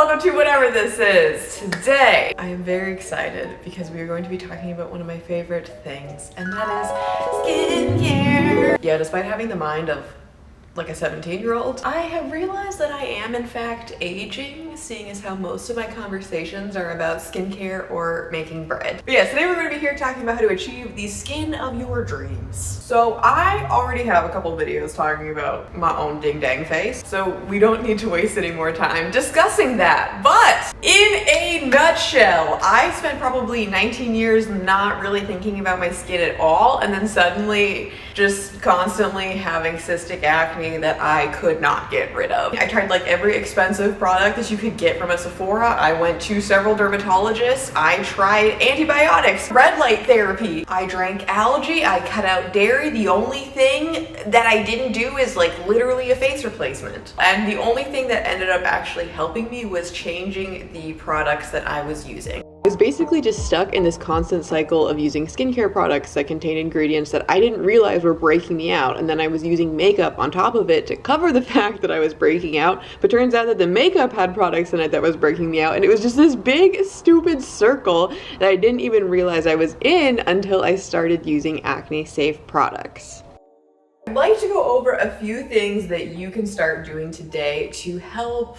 welcome to whatever this is. Today, I am very excited because we are going to be talking about one of my favorite things, and that is skincare. Yeah, despite having the mind of like a 17-year-old, I have realized that I am in fact aging, seeing as how most of my conversations are about skincare or making bread. But yeah, today we're going to be here talking about how to achieve the skin of your dreams. So I already have a couple videos talking about my own ding-dang face, so we don't need to waste any more time discussing that. But in a nutshell, I spent probably 19 years not really thinking about my skin at all, and then suddenly just constantly having cystic acne that I could not get rid of. I tried like every expensive product that you could get from a Sephora. I went to several dermatologists. I tried antibiotics, red light therapy. I drank algae. I cut out dairy. The only thing that I didn't do is like literally a face replacement. And the only thing that ended up actually helping me was changing the products that I was using. I was basically just stuck in this constant cycle of using skincare products that contain ingredients that I didn't realize were breaking me out, and then I was using makeup on top of it to cover the fact that I was breaking out, but turns out that the makeup had products in it that was breaking me out, and it was just this big stupid circle that I didn't even realize I was in until I started using acne safe products. I'd like to go over a few things that you can start doing today to help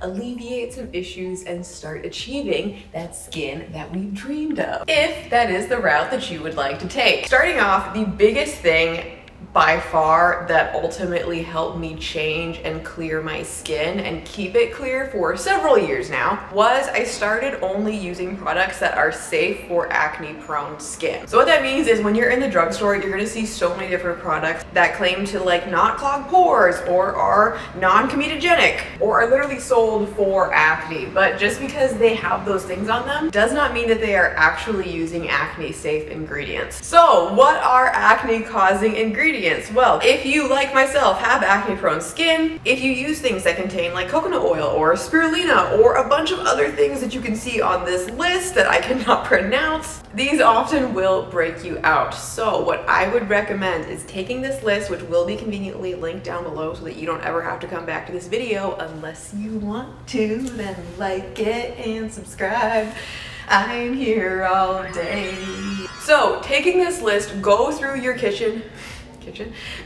alleviate some issues and start achieving that skin that we've dreamed of, if that is the route that you would like to take. Starting off, the biggest thing by far that ultimately helped me change and clear my skin and keep it clear for several years now was I started only using products that are safe for acne prone skin. So what that means is when you're in the drugstore, you're gonna see so many different products that claim to like not clog pores or are non-comedogenic or are literally sold for acne. But just because they have those things on them does not mean that they are actually using acne safe ingredients. So what are acne causing ingredients? Well, if you, like myself, have acne prone skin, if you use things that contain like coconut oil or spirulina or a bunch of other things that you can see on this list that I cannot pronounce, these often will break you out. So what I would recommend is taking this list, which will be conveniently linked down below so that you don't ever have to come back to this video unless you want to, then like it and subscribe. I'm here all day. So taking this list, go through your kitchen,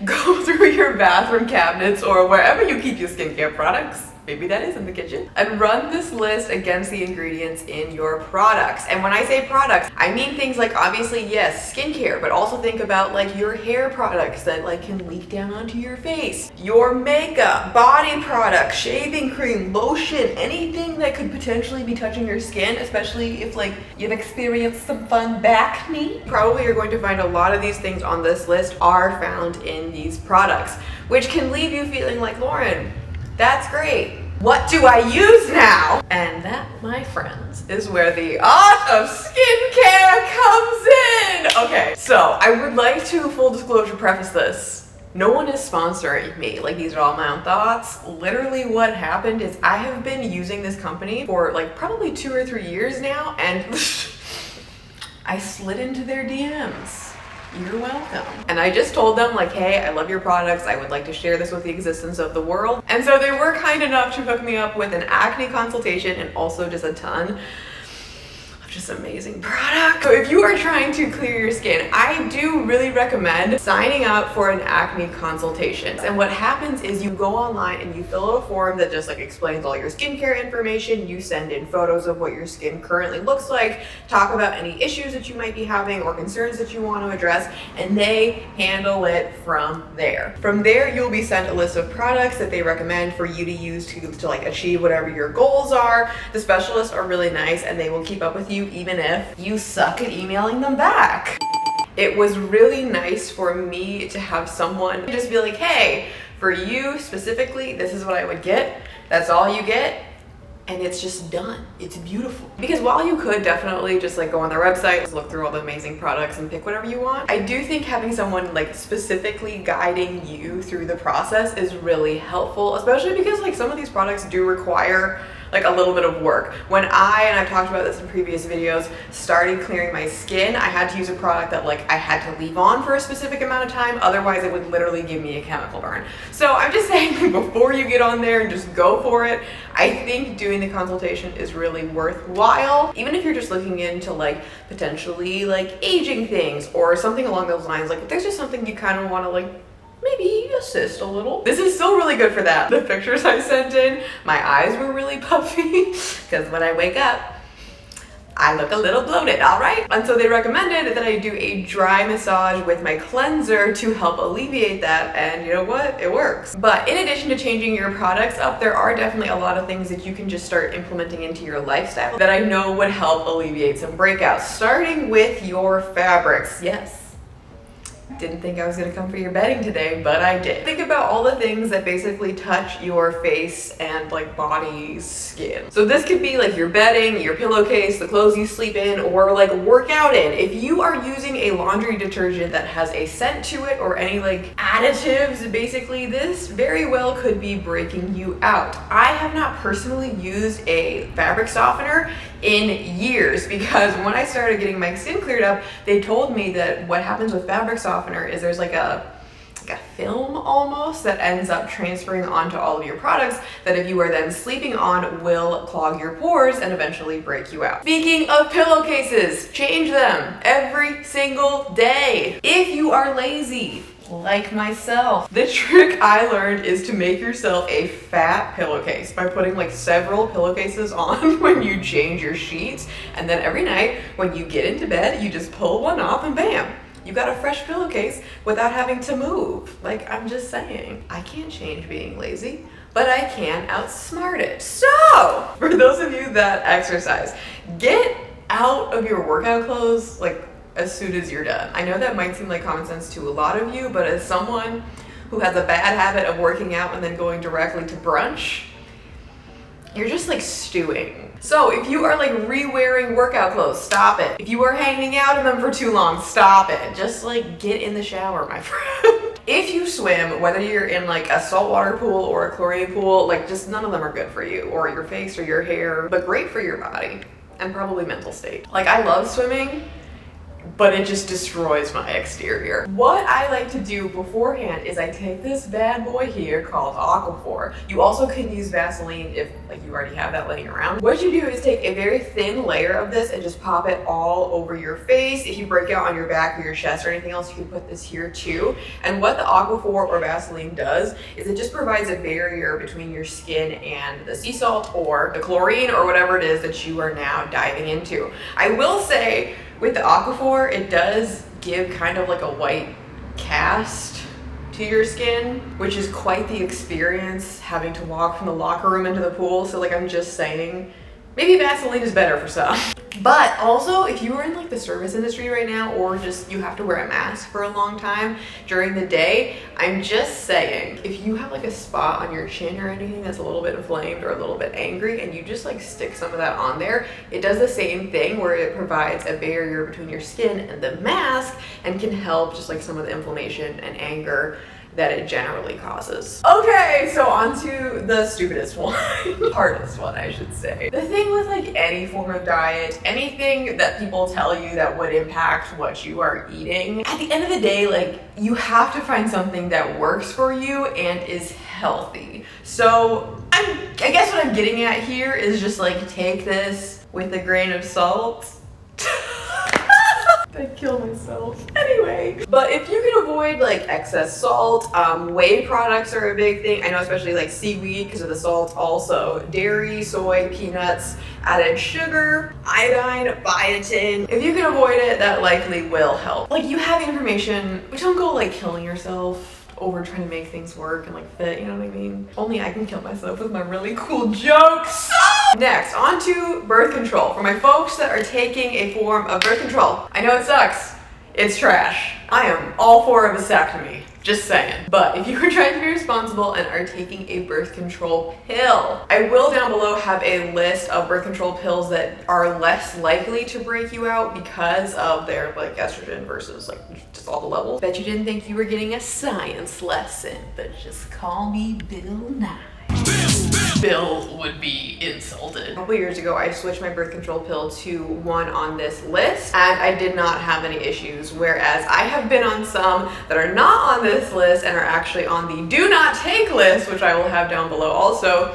go through your bathroom cabinets or wherever you keep your skincare products. Maybe that is in the kitchen. And run this list against the ingredients in your products. And when I say products, I mean things like obviously, yes, skincare, but also think about like your hair products that like can leak down onto your face, your makeup, body products, shaving cream, lotion, anything that could potentially be touching your skin, especially if like you've experienced some fun acne. Probably you're going to find a lot of these things on this list are found in these products, which can leave you feeling like, Lauren, that's great. What do I use now? And that, my friends, is where the art of skincare comes in. Okay, so I would like to, full disclosure, preface this. No one is sponsoring me. Like, these are all my own thoughts. Literally what happened is I have been using this company for like probably 2 or 3 years now, and I slid into their DMs. You're welcome. And I just told them like, hey, I love your products. I would like to share this with the existence of the world. And so they were kind enough to hook me up with an acne consultation and also just a ton of just amazing product. So if you are trying to clear your skin, I do really recommend signing up for an acne consultation. And what happens is you go online and you fill out a form that just like explains all your skincare information. You send in photos of what your skin currently looks like, talk about any issues that you might be having or concerns that you want to address, and they handle it from there. From there, you'll be sent a list of products that they recommend for you to use to like achieve whatever your goals are. The specialists are really nice and they will keep up with you even if you suck at emailing them back. It was really nice for me to have someone just be like, hey, for you specifically, this is what I would get. That's all you get. And it's just done. It's beautiful. Because while you could definitely just like go on their website, just look through all the amazing products and pick whatever you want, I do think having someone like specifically guiding you through the process is really helpful, especially because like some of these products do require like a little bit of work. When and I've talked about this in previous videos, started clearing my skin, I had to use a product that like I had to leave on for a specific amount of time, otherwise it would literally give me a chemical burn. So I'm just saying, before you get on there and just go for it, I think doing the consultation is really worthwhile. Even if you're just looking into like potentially like aging things or something along those lines, like if there's just something you kind of want to like maybe assist a little. This is still really good for that. The pictures I sent in, my eyes were really puffy because when I wake up, I look a little bloated, all right? And so they recommended that I do a dry massage with my cleanser to help alleviate that, and you know what? It works. But in addition to changing your products up, there are definitely a lot of things that you can just start implementing into your lifestyle that I know would help alleviate some breakouts, starting with your fabrics. Yes. Didn't think I was gonna come for your bedding today, but I did. Think about all the things that basically touch your face and like body skin. So this could be like your bedding, your pillowcase, the clothes you sleep in, or like work out in. If you are using a laundry detergent that has a scent to it or any like additives, basically this very well could be breaking you out. I have not personally used a fabric softener in years because when I started getting my skin cleared up, they told me that what happens with fabric softener is there's like a film almost that ends up transferring onto all of your products that if you are then sleeping on will clog your pores and eventually break you out. Speaking of pillowcases, change them every single day. If you are lazy, like myself, the trick I learned is to make yourself a fat pillowcase by putting like several pillowcases on when you change your sheets, and then every night when you get into bed you just pull one off and bam, you got a fresh pillowcase without having to move. Like, I'm just saying, I can't change being lazy, but I can outsmart it. So for those of you that exercise, get out of your workout clothes like as soon as you're done. I know that might seem like common sense to a lot of you, but as someone who has a bad habit of working out and then going directly to brunch, you're just like stewing. So if you are like re-wearing workout clothes, stop it. If you are hanging out in them for too long, stop it. Just like get in the shower, my friend. If you swim, whether you're in like a saltwater pool or a chlorine pool, like just none of them are good for you or your face or your hair, but great for your body and probably mental state. Like, I love swimming, but it just destroys my exterior. What I like to do beforehand is I take this bad boy here called Aquaphor. You also can use Vaseline if like you already have that laying around. What you do is take a very thin layer of this and just pop it all over your face. If you break out on your back or your chest or anything else, you can put this here too. And what the Aquaphor or Vaseline does is it just provides a barrier between your skin and the sea salt or the chlorine or whatever it is that you are now diving into. I will say, with the Aquaphor, it does give kind of like a white cast to your skin, which is quite the experience having to walk from the locker room into the pool. So like, I'm just saying, maybe Vaseline is better for some. But also, if you are in like the service industry right now, or just you have to wear a mask for a long time during the day, I'm just saying, if you have like a spot on your chin or anything that's a little bit inflamed or a little bit angry, and you just like stick some of that on there, it does the same thing where it provides a barrier between your skin and the mask and can help just like some of the inflammation and anger that it generally causes. Okay, so on to the stupidest one, hardest one, I should say. The thing with like any form of diet, anything that people tell you that would impact what you are eating, at the end of the day, like, you have to find something that works for you and is healthy. So I guess what I'm getting at here is just like, take this with a grain of salt. I'd kill myself. Anyway, but if you can avoid like excess salt, whey products are a big thing. I know, especially like seaweed because of the salt. Also dairy, soy, peanuts, added sugar, iodine, biotin. If you can avoid it, that likely will help. Like, you have information, but don't go like killing yourself over trying to make things work and like fit, you know what I mean? Only I can kill myself with my really cool jokes. Next, on to birth control. For my folks that are taking a form of birth control, I know it sucks. It's trash. I am all for a vasectomy. Just saying. But if you are trying to be responsible and are taking a birth control pill, I will down below have a list of birth control pills that are less likely to break you out because of their like estrogen versus like just all the levels. Bet you didn't think you were getting a science lesson, but just call me Bill Nye. Bill would be insulted. A couple years ago, I switched my birth control pill to one on this list, and I did not have any issues, whereas I have been on some that are not on this list and are actually on the do not take list, which I will have down below also,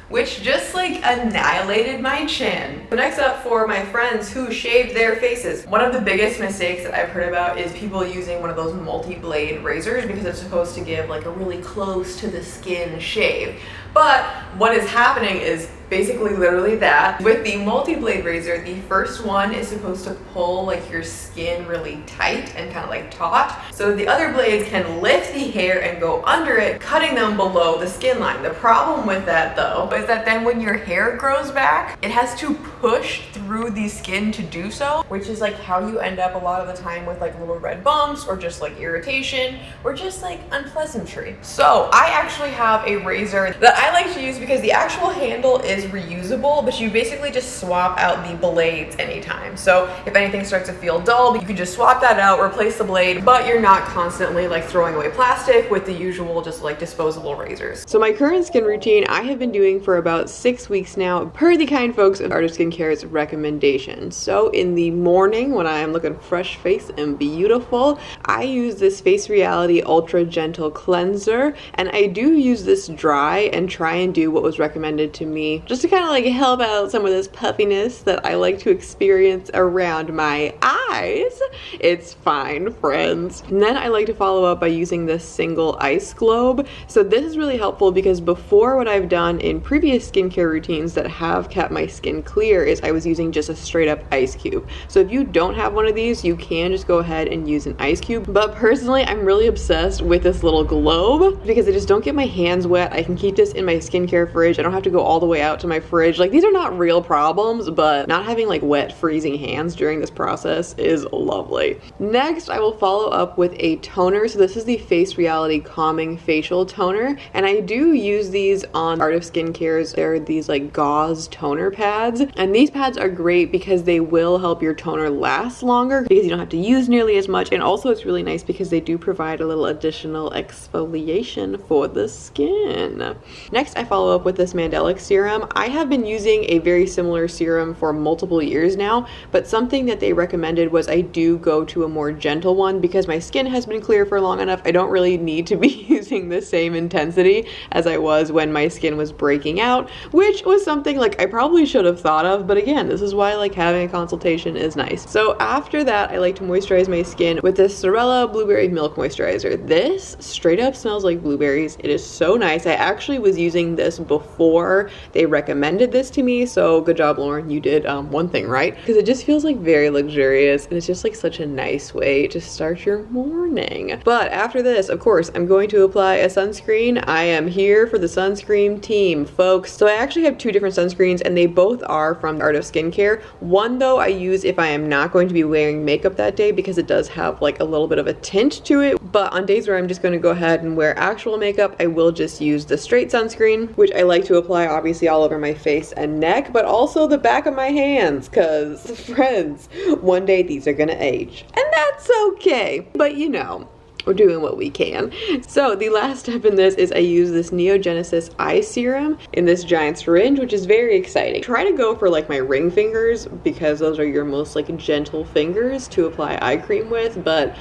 which just like annihilated my chin. So next up, for my friends who shaved their faces, one of the biggest mistakes that I've heard about is people using one of those multi-blade razors because it's supposed to give like a really close to the skin shave. But what is happening is basically literally that. With the multi-blade razor, the first one is supposed to pull like your skin really tight and kind of like taut, so the other blades can lift the hair and go under it, cutting them below the skin line. The problem with that though is that then when your hair grows back, it has to push through the skin to do so, which is like how you end up a lot of the time with like little red bumps or just like irritation or just like unpleasantry. So I actually have a razor that I like to use because the actual handle is reusable, but you basically just swap out the blades anytime. So if anything starts to feel dull, you can just swap that out, replace the blade, but you're not constantly like throwing away plastic with the usual just like disposable razors. So my current skin routine I have been doing for about 6 weeks now, per the kind folks of Art of Skincare's recommendations. So in the morning, when I am looking fresh face and beautiful, I use this Face Reality Ultra Gentle Cleanser, and I do use this dry and try and do what was recommended to me just to kind of like help out some of this puffiness that I like to experience around my eyes. It's fine, friends. And then I like to follow up by using this single ice globe. So this is really helpful because before, what I've done in previous skincare routines that have kept my skin clear is I was using just a straight up ice cube. So if you don't have one of these, you can just go ahead and use an ice cube. But personally, I'm really obsessed with this little globe because I just don't get my hands wet. I can keep this in my skincare fridge. I don't have to go all the way out to my fridge. Like, these are not real problems, but not having like wet freezing hands during this process is lovely. Next, I will follow up with a toner. So this is the Face Reality Calming Facial Toner, and I do use these on Art of Skincare's. They're these like gauze toner pads, and these pads are great because they will help your toner last longer because you don't have to use nearly as much, and also it's really nice because they do provide a little additional exfoliation for the skin. Next, I follow up with this Mandelic serum. I have been using a very similar serum for multiple years now, but something that they recommended was I do go to a more gentle one because my skin has been clear for long enough. I don't really need to be using the same intensity as I was when my skin was breaking out, which was something like I probably should have thought of, but again, this is why like having a consultation is nice. So after that, I like to moisturize my skin with this Sorella Blueberry Milk Moisturizer. This straight up smells like blueberries. It is so nice. I actually was using this before they recommended this to me, so good job, Lauren. You did one thing right, because it just feels like very luxurious, and it's just like such a nice way to start your morning. But after this, of course, I'm going to apply a sunscreen. I am here for the sunscreen team, folks. So I actually have two different sunscreens, and they both are from Art of Skincare. One though I use if I am not going to be wearing makeup that day because it does have like a little bit of a tint to it, but on days where I'm just going to go ahead and wear actual makeup, I will just use the straight sunscreen, which I like to apply obviously all over my face and neck, but also the back of my hands, because friends, one day these are gonna age, and that's okay. But you know, we're doing what we can. So the last step in this is I use this Neogenesis eye serum in this giant syringe, which is very exciting. Try to go for like my ring fingers because those are your most like gentle fingers to apply eye cream with, but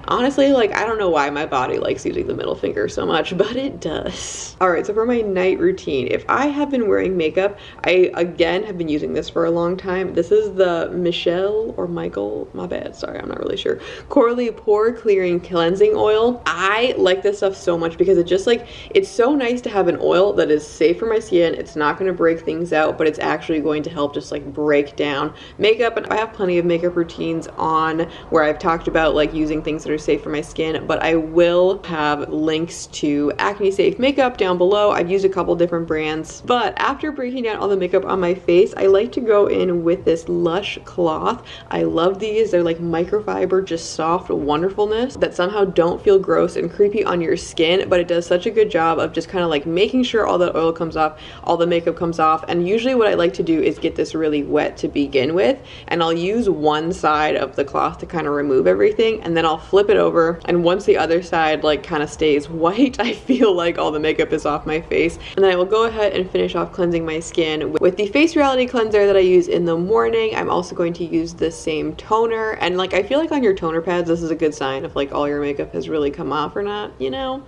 honestly, like, I don't know why my body likes using the middle finger so much, but it does. All right, so for my night routine, if I have been wearing makeup, I again have been using this for a long time. This is the Michelle or Michael, my bad, sorry, I'm not really sure, Corley Pore Clearing Cleansing Oil. I like this stuff so much because it just like, it's so nice to have an oil that is safe for my skin. It's not going to break things out, but it's actually going to help just like break down makeup. And I have plenty of makeup routines on where I've talked about like using things that are safe for my skin, but I will have links to acne safe makeup down below. I've used a couple different brands, but after breaking down all the makeup on my face, I like to go in with this Lush cloth. I love these. They're like microfiber, just soft wonderfulness that somehow don't feel gross and creepy on your skin, but it does such a good job of just kind of like making sure all the oil comes off, all the makeup comes off. And usually what I like to do is get this really wet to begin with, and I'll use one side of the cloth to kind of remove everything, and then I'll flip flip it over, and once the other side like kind of stays white, I feel like all the makeup is off my face. And then I will go ahead and finish off cleansing my skin with the Face Reality cleanser that I use in the morning. I'm also going to use the same toner, and like I feel like on your toner pads this is a good sign if like all your makeup has really come off or not, you know.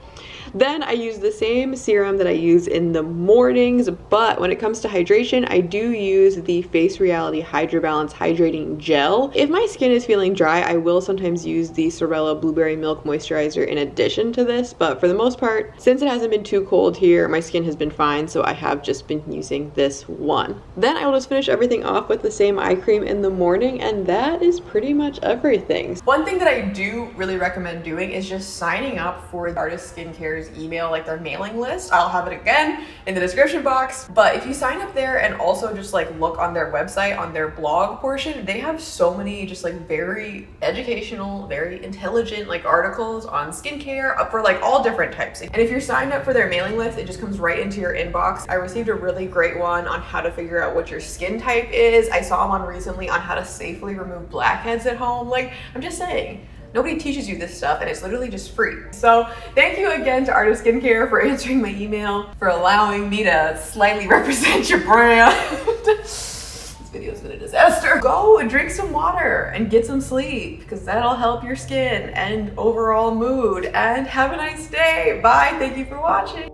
Then I use the same serum that I use in the mornings, but when it comes to hydration, I do use the Face Reality Hydra Balance Hydrating Gel. If my skin is feeling dry, I will sometimes use the Sorella Blueberry Milk Moisturizer in addition to this, but for the most part, since it hasn't been too cold here, my skin has been fine, so I have just been using this one. Then I will just finish everything off with the same eye cream in the morning, and that is pretty much everything. One thing that I do really recommend doing is just signing up for Artist Skincare's email, like their mailing list. I'll have it again in the description box, but if you sign up there and also just like look on their website, on their blog portion, they have so many just like very educational, very intelligent like articles on skincare for like all different types. And if you're signed up for their mailing list, it just comes right into your inbox. I received a really great one on how to figure out what your skin type is. I saw one recently on how to safely remove blackheads at home. Like, I'm just saying, nobody teaches you this stuff, and it's literally just free. So thank you again to Artist Skincare for answering my email, for allowing me to slightly represent your brand. This video's been a disaster. Go and drink some water and get some sleep, because that'll help your skin and overall mood. And have a nice day. Bye. Thank you for watching.